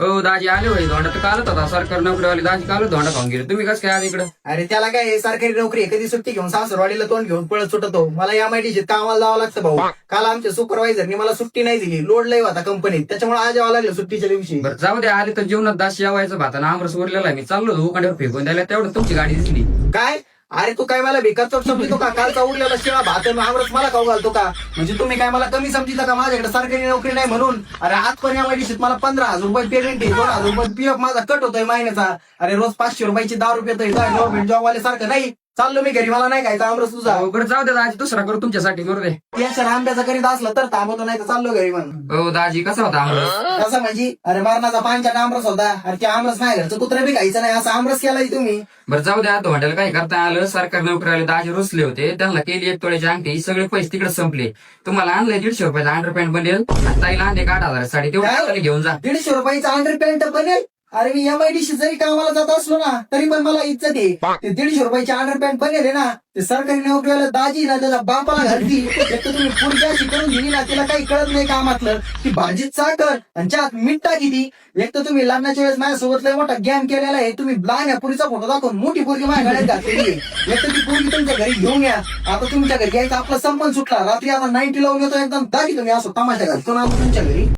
हो दाजी आले होय धोंडा तर कालच होता सरकारी नोकरीवाले दाजी कालच धोंडा खाऊन गेले. तुम्ही कसं काय आले इकडं? अरे त्याला काय आहे, सरकारी नोकरी आहे, कधी सुट्टी घेऊन सासरवाडीला तोंड घेऊन पळत सुटतो. मला एमआयडीसीत कामाला जावं लागतं भाऊ. काल आमच्या सुपरवायझरनी मला सुट्टी नाही दिली, लोड लय होता कंपनीत, त्याच्यामुळे आज यावं लागलं सुट्टीच्या दिवशी. बरं जाऊ दे, आले तर जेवणात दास यावायचं भाताना आमरस उरलेला आहे. मी चाललो होतो उकांड्यावर फेकून द्यायला, तेवढं तुमची गाडी दिसली. काय? अरे तू काय मला बेकार चोट समजतो का? कालचा उरलेला शिळा भात आणि आमरस मला खाऊ घालतो का? म्हणजे तुम्ही काय मला कमी समजिता का माझ्याकडे सरकारी नोकरी नाही म्हणून? अरे आजपर्यंत एमआयडीसीत मला 15,000 रुपये पेमेंट आहे, 2,000 रुपये पीएफ माझा कट होतोय महिन्याचा. अरे रोज 500 रुपयाची दारू पितोय, गव्हर्नमेंट जॉब वाले सारखं नाही. चाललो मी घरी, मला नाही खायचा आमरस तुझा. हो, बरं जाऊ दे दाजी, दुसरा करू तुमच्यासाठी, करू दे. याच्या आंब्याचा करीत असलं तर थांबवतो, नाही तर चाललो घरी म्हणून. हो दाजी, कसा होता आमरस? कसं म्हणजे? अरे मरणाचा पानचा आमरस होता. अरे ते आमरस नाही घरचं कुत्रा बी खायचं नाही, असा आमरस केलाय तुम्ही. बरं जाऊ द्या, धोंड्याला काय करता आलं? सरकारी नोकरीवाले दाजी रुसले होते, त्यांना केली 1 तोळ्याची अंगठी, सगळे पैसे तिकडे संपले. तुम्हाला आणलंय 150 रुपयाचा अंडरपॅन्ट बनेल, ताईला आणले 8,000 साडी, तेवढी घेऊन जा. 150 रुपयाचा अंडरपॅन्ट बनेल? अरे मी एमआयडीसी जरी कामाला जात असलो ना तरी पण मला इज्जत आहे. ते 150 रुपयाचे अंडरपॅन्ट बनेल आहे ना, ते सरकारी नोकरीवाला दाजी ना त्याच्या बापाला घालती. एक तर तुम्ही पुढच्या अशी करून दिली ना, तिला काही कळत नाही कामातलं. ती भाजीत साखर आणि चहात मीठ टाकी ती. एक तर तुम्ही लग्नाच्या वेळेस माझ्यासोबत लय मोठा गॅम केलेला आहे. तुम्ही लहान या पुरीचा फोटो दाखवून मोठी पोरगी माझ्या गळ्यात घातलेली आहे. एक तर ती पोरगी तुमच्या घरी घेऊन या. आता तुमच्या घरी यायचा आपला संपन्न सुटला. रात्री आता 90 लावून येतो एकदम दाजी, तुम्ही असं तमाशा घालतो ना तुमच्या घरी.